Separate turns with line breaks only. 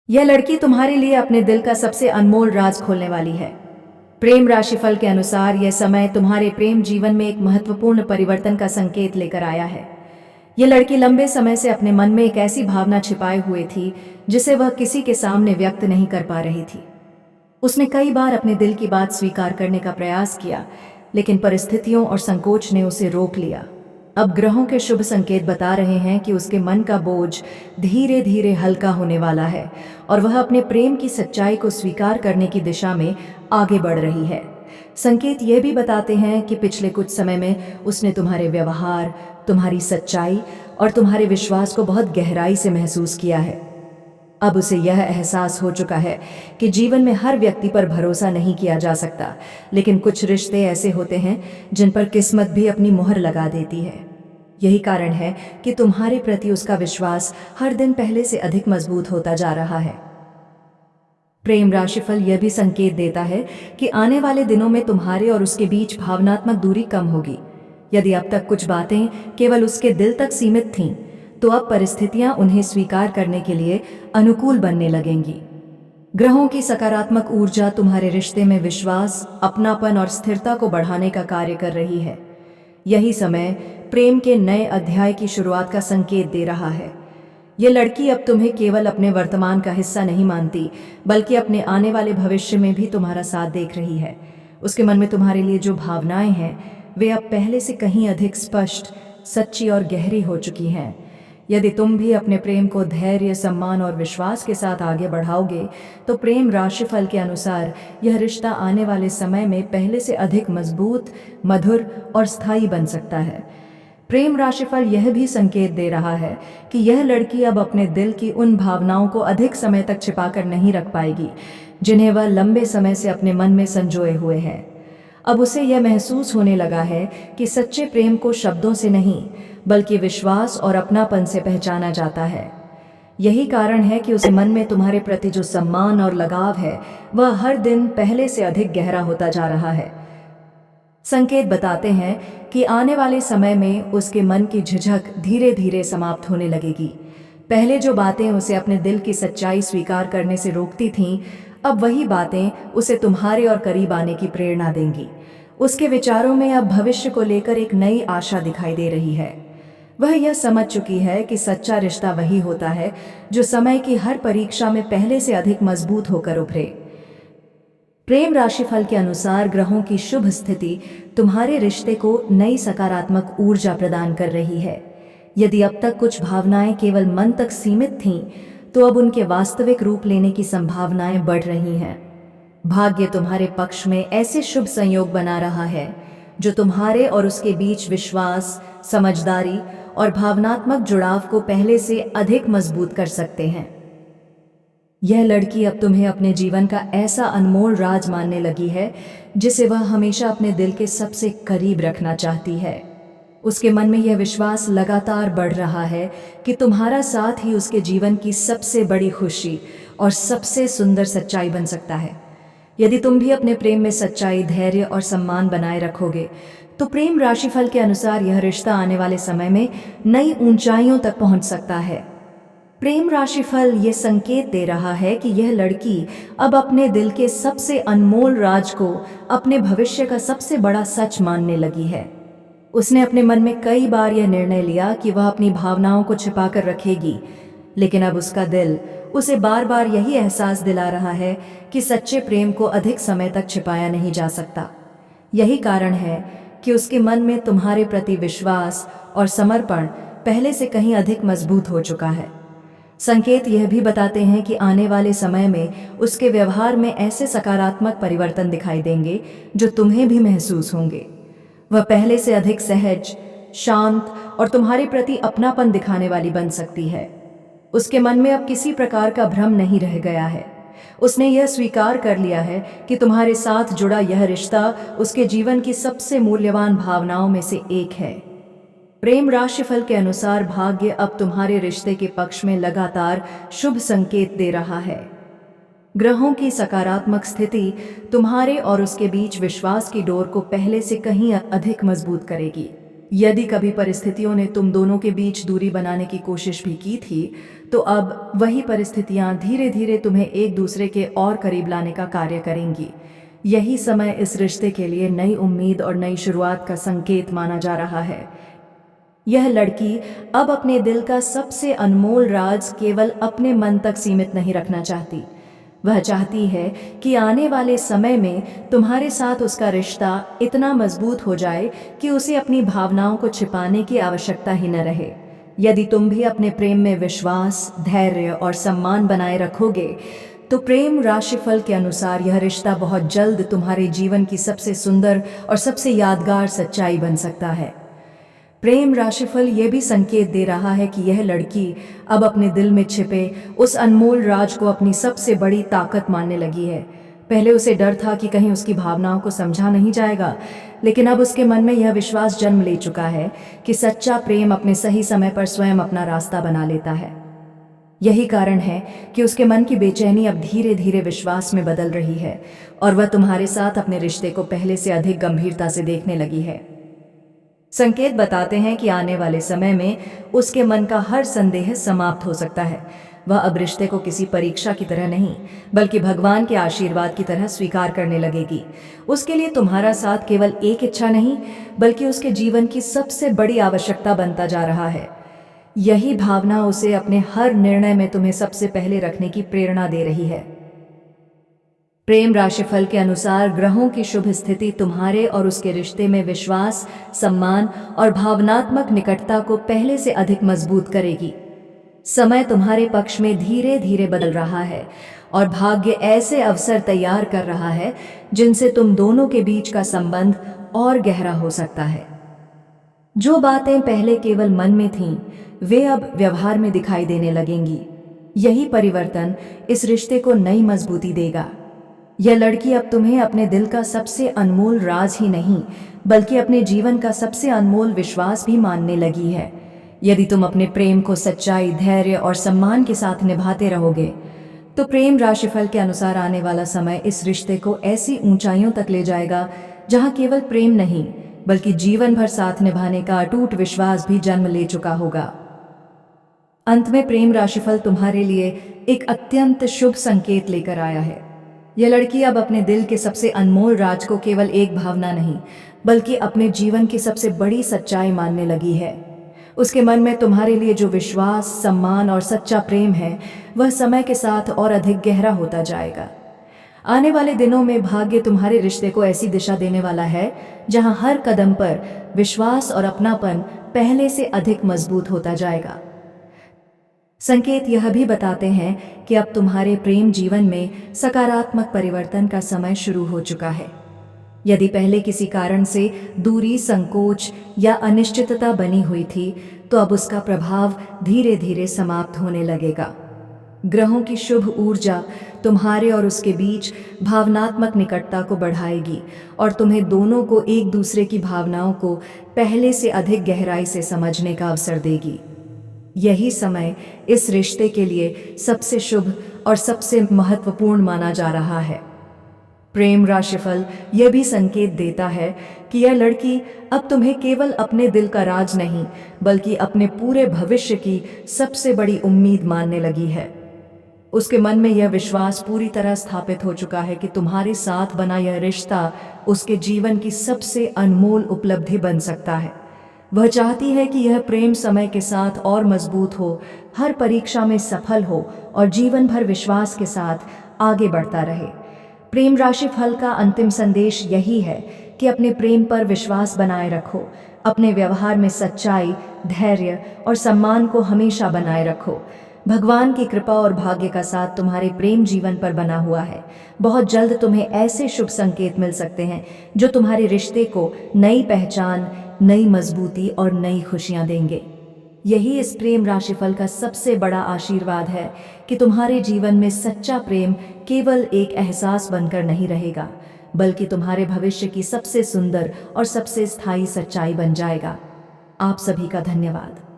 यह लड़की तुम्हारे लिए अपने दिल का सबसे अनमोल राज खोलने वाली है। प्रेम राशिफल के अनुसार यह समय तुम्हारे प्रेम जीवन में एक महत्वपूर्ण परिवर्तन का संकेत लेकर आया है। यह लड़की लंबे समय से अपने मन में एक ऐसी भावना छिपाए हुए थी जिसे वह किसी के सामने व्यक्त नहीं कर पा रही थी। उसने कई बार अपने दिल की बात स्वीकार करने का प्रयास किया, लेकिन परिस्थितियों और संकोच ने उसे रोक लिया। अब ग्रहों के शुभ संकेत बता रहे हैं कि उसके मन का बोझ धीरे धीरे हल्का होने वाला है और वह अपने प्रेम की सच्चाई को स्वीकार करने की दिशा में आगे बढ़ रही है। संकेत यह भी बताते हैं कि पिछले कुछ समय में उसने तुम्हारे व्यवहार, तुम्हारी सच्चाई और तुम्हारे विश्वास को बहुत गहराई से महसूस किया है। अब उसे यह एहसास हो चुका है कि जीवन में हर व्यक्ति पर भरोसा नहीं किया जा सकता, लेकिन कुछ रिश्ते ऐसे होते हैं जिन पर किस्मत भी अपनी मुहर लगा देती है। यही कारण है कि तुम्हारे प्रति उसका विश्वास हर दिन पहले से अधिक मजबूत होता जा रहा है। प्रेम राशिफल यह भी संकेत देता है कि आने वाले दिनों में तुम्हारे और उसके बीच भावनात्मक दूरी कम होगी। यदि अब तक कुछ बातें केवल उसके दिल तक सीमित थीं, तो अब परिस्थितियां उन्हें स्वीकार करने के लिए अनुकूल बनने लगेंगी। ग्रहों की सकारात्मक ऊर्जा तुम्हारे रिश्ते में विश्वास, अपनापन और स्थिरता को बढ़ाने का कार्य कर रही है। यही समय प्रेम के नए अध्याय की शुरुआत का संकेत दे रहा है। ये लड़की अब तुम्हें केवल अपने वर्तमान का हिस्सा नहीं मानती, बल्कि अपने आने वाले भविष्य में भी तुम्हारा साथ देख रही है। उसके मन में तुम्हारे लिए जो भावनाएं हैं, वे अब पहले से कहीं अधिक स्पष्ट, सच्ची और गहरी हो चुकी हैं। यदि तुम भी अपने प्रेम को धैर्य, सम्मान और विश्वास के साथ आगे बढ़ाओगे, तो प्रेम राशिफल के अनुसार यह रिश्ता आने वाले समय में पहले से अधिक मजबूत, मधुर और स्थायी बन सकता है। प्रेम राशिफल यह भी संकेत दे रहा है कि यह लड़की अब अपने दिल की उन भावनाओं को अधिक समय तक छिपाकर नहीं रख पाएगी, जिन्हें वह लंबे समय से अपने मन में संजोए हुए है। अब उसे यह महसूस होने लगा है कि सच्चे प्रेम को शब्दों से नहीं, बल्कि विश्वास और अपनापन से पहचाना जाता है। यही कारण है कि उसके मन में तुम्हारे प्रति जो सम्मान और लगाव है, वह हर दिन पहले से अधिक गहरा होता जा रहा है। संकेत बताते हैं कि आने वाले समय में उसके मन की झिझक धीरे धीरे समाप्त होने लगेगी। पहले जो बातें उसे अपने दिल की सच्चाई स्वीकार करने से रोकती थीं, अब वही बातें उसे तुम्हारे और करीब आने की प्रेरणा देंगी। उसके विचारों में अब भविष्य को लेकर एक नई आशा दिखाई दे रही है। वह यह समझ चुकी है कि सच्चा रिश्ता वही होता है जो समय की हर परीक्षा में पहले से अधिक मजबूत होकर उभरे। प्रेम राशिफल के अनुसार ग्रहों की शुभ स्थिति तुम्हारे रिश्ते को नई सकारात्मक ऊर्जा प्रदान कर रही है। यदि अब तक कुछ भावनाएं केवल मन तक सीमित थीं, तो अब उनके वास्तविक रूप लेने की संभावनाएं बढ़ रही हैं। भाग्य तुम्हारे पक्ष में ऐसे शुभ संयोग बना रहा है जो तुम्हारे और उसके बीच विश्वास, समझदारी और भावनात्मक जुड़ाव को पहले से अधिक मजबूत कर सकते हैं। यह लड़की अब तुम्हें अपने जीवन का ऐसा अनमोल राज मानने लगी है जिसे वह हमेशा अपने दिल के सबसे करीब रखना चाहती है। उसके मन में यह विश्वास लगातार बढ़ रहा है कि तुम्हारा साथ ही उसके जीवन की सबसे बड़ी खुशी और सबसे सुंदर सच्चाई बन सकता है। यदि तुम भी अपने प्रेम में सच्चाई, धैर्य और सम्मान बनाए रखोगे, तो प्रेम राशिफल के अनुसार यह रिश्ता आने वाले समय में नई ऊंचाइयों तक पहुंच सकता है। प्रेम राशिफल ये संकेत दे रहा है कि यह लड़की अब अपने दिल के सबसे अनमोल राज को अपने भविष्य का सबसे बड़ा सच मानने लगी है। उसने अपने मन में कई बार यह निर्णय लिया कि वह अपनी भावनाओं को छिपाकर रखेगी, लेकिन अब उसका दिल उसे बार बार यही एहसास दिला रहा है कि सच्चे प्रेम को अधिक समय तक छिपाया नहीं जा सकता। यही कारण है कि उसके मन में तुम्हारे प्रति विश्वास और समर्पण पहले से कहीं अधिक मजबूत हो चुका है। संकेत यह भी बताते हैं कि आने वाले समय में उसके व्यवहार में ऐसे सकारात्मक परिवर्तन दिखाई देंगे जो तुम्हें भी महसूस होंगे। वह पहले से अधिक सहज, शांत और तुम्हारे प्रति अपनापन दिखाने वाली बन सकती है। उसके मन में अब किसी प्रकार का भ्रम नहीं रह गया है। उसने यह स्वीकार कर लिया है कि तुम्हारे साथ जुड़ा यह रिश्ता उसके जीवन की सबसे मूल्यवान भावनाओं में से एक है। प्रेम राशिफल के अनुसार भाग्य अब तुम्हारे रिश्ते के पक्ष में लगातार शुभ संकेत दे रहा है। ग्रहों की सकारात्मक स्थिति तुम्हारे और उसके बीच विश्वास की डोर को पहले से कहीं अधिक मजबूत करेगी। यदि कभी परिस्थितियों ने तुम दोनों के बीच दूरी बनाने की कोशिश भी की थी, तो अब वही परिस्थितियां धीरे धीरे तुम्हें एक दूसरे के और करीब लाने का कार्य करेंगी। यही समय इस रिश्ते के लिए नई उम्मीद और नई शुरुआत का संकेत माना जा रहा है। यह लड़की अब अपने दिल का सबसे अनमोल राज केवल अपने मन तक सीमित नहीं रखना चाहती। वह चाहती है कि आने वाले समय में तुम्हारे साथ उसका रिश्ता इतना मजबूत हो जाए कि उसे अपनी भावनाओं को छिपाने की आवश्यकता ही न रहे। यदि तुम भी अपने प्रेम में विश्वास, धैर्य और सम्मान बनाए रखोगे, तो प्रेम राशिफल के अनुसार यह रिश्ता बहुत जल्द तुम्हारे जीवन की सबसे सुंदर और सबसे यादगार सच्चाई बन सकता है। प्रेम राशिफल ये भी संकेत दे रहा है कि यह लड़की अब अपने दिल में छिपे उस अनमोल राज को अपनी सबसे बड़ी ताकत मानने लगी है। पहले उसे डर था कि कहीं उसकी भावनाओं को समझा नहीं जाएगा, लेकिन अब उसके मन में यह विश्वास जन्म ले चुका है कि सच्चा प्रेम अपने सही समय पर स्वयं अपना रास्ता बना लेता है। यही कारण है कि उसके मन की बेचैनी अब धीरे धीरे विश्वास में बदल रही है और वह तुम्हारे साथ अपने रिश्ते को पहले से अधिक गंभीरता से देखने लगी है। संकेत बताते हैं कि आने वाले समय में उसके मन का हर संदेह समाप्त हो सकता है। वह अब रिश्ते को किसी परीक्षा की तरह नहीं, बल्कि भगवान के आशीर्वाद की तरह स्वीकार करने लगेगी। उसके लिए तुम्हारा साथ केवल एक इच्छा नहीं, बल्कि उसके जीवन की सबसे बड़ी आवश्यकता बनता जा रहा है। यही भावना उसे अपने हर निर्णय में तुम्हें सबसे पहले रखने की प्रेरणा दे रही है। प्रेम राशिफल के अनुसार ग्रहों की शुभ स्थिति तुम्हारे और उसके रिश्ते में विश्वास, सम्मान और भावनात्मक निकटता को पहले से अधिक मजबूत करेगी। समय तुम्हारे पक्ष में धीरे धीरे बदल रहा है और भाग्य ऐसे अवसर तैयार कर रहा है जिनसे तुम दोनों के बीच का संबंध और गहरा हो सकता है। जो बातें पहले केवल मन में थीं, वे अब व्यवहार में दिखाई देने लगेंगी। यही परिवर्तन इस रिश्ते को नई मजबूती देगा। यह लड़की अब तुम्हें अपने दिल का सबसे अनमोल राज ही नहीं, बल्कि अपने जीवन का सबसे अनमोल विश्वास भी मानने लगी है। यदि तुम अपने प्रेम को सच्चाई, धैर्य और सम्मान के साथ निभाते रहोगे, तो प्रेम राशिफल के अनुसार आने वाला समय इस रिश्ते को ऐसी ऊंचाइयों तक ले जाएगा जहां केवल प्रेम नहीं, बल्कि जीवन भर साथ निभाने का अटूट विश्वास भी जन्म ले चुका होगा। अंत में प्रेम राशिफल तुम्हारे लिए एक अत्यंत शुभ संकेत लेकर आया है। यह लड़की अब अपने दिल के सबसे अनमोल राज को केवल एक भावना नहीं, बल्कि अपने जीवन की सबसे बड़ी सच्चाई मानने लगी है। उसके मन में तुम्हारे लिए जो विश्वास, सम्मान और सच्चा प्रेम है, वह समय के साथ और अधिक गहरा होता जाएगा। आने वाले दिनों में भाग्य तुम्हारे रिश्ते को ऐसी दिशा देने वाला है जहां हर कदम पर विश्वास और अपनापन पहले से अधिक मजबूत होता जाएगा। संकेत यह भी बताते हैं कि अब तुम्हारे प्रेम जीवन में सकारात्मक परिवर्तन का समय शुरू हो चुका है। यदि पहले किसी कारण से दूरी, संकोच या अनिश्चितता बनी हुई थी, तो अब उसका प्रभाव धीरे धीरे समाप्त होने लगेगा। ग्रहों की शुभ ऊर्जा तुम्हारे और उसके बीच भावनात्मक निकटता को बढ़ाएगी और तुम्हें दोनों को एक दूसरे की भावनाओं को पहले से अधिक गहराई से समझने का अवसर देगी। यही समय इस रिश्ते के लिए सबसे शुभ और सबसे महत्वपूर्ण माना जा रहा है। प्रेम राशिफल यह भी संकेत देता है कि यह लड़की अब तुम्हें केवल अपने दिल का राज नहीं, बल्कि अपने पूरे भविष्य की सबसे बड़ी उम्मीद मानने लगी है। उसके मन में यह विश्वास पूरी तरह स्थापित हो चुका है कि तुम्हारे साथ बना यह रिश्ता उसके जीवन की सबसे अनमोल उपलब्धि बन सकता है। वह चाहती है कि यह प्रेम समय के साथ और मजबूत हो, हर परीक्षा में सफल हो और जीवन भर विश्वास के साथ आगे बढ़ता रहे। प्रेम राशि फल का अंतिम संदेश यही है कि अपने प्रेम पर विश्वास बनाए रखो, अपने व्यवहार में सच्चाई, धैर्य और सम्मान को हमेशा बनाए रखो। भगवान की कृपा और भाग्य का साथ तुम्हारे प्रेम जीवन पर बना हुआ है। बहुत जल्द तुम्हें ऐसे शुभ संकेत मिल सकते हैं जो तुम्हारे रिश्ते को नई पहचान, नई मजबूती और नई खुशियां देंगे। यही इस प्रेम राशिफल का सबसे बड़ा आशीर्वाद है कि तुम्हारे जीवन में सच्चा प्रेम केवल एक एहसास बनकर नहीं रहेगा, बल्कि तुम्हारे भविष्य की सबसे सुंदर और सबसे स्थायी सच्चाई बन जाएगा। आप सभी का धन्यवाद।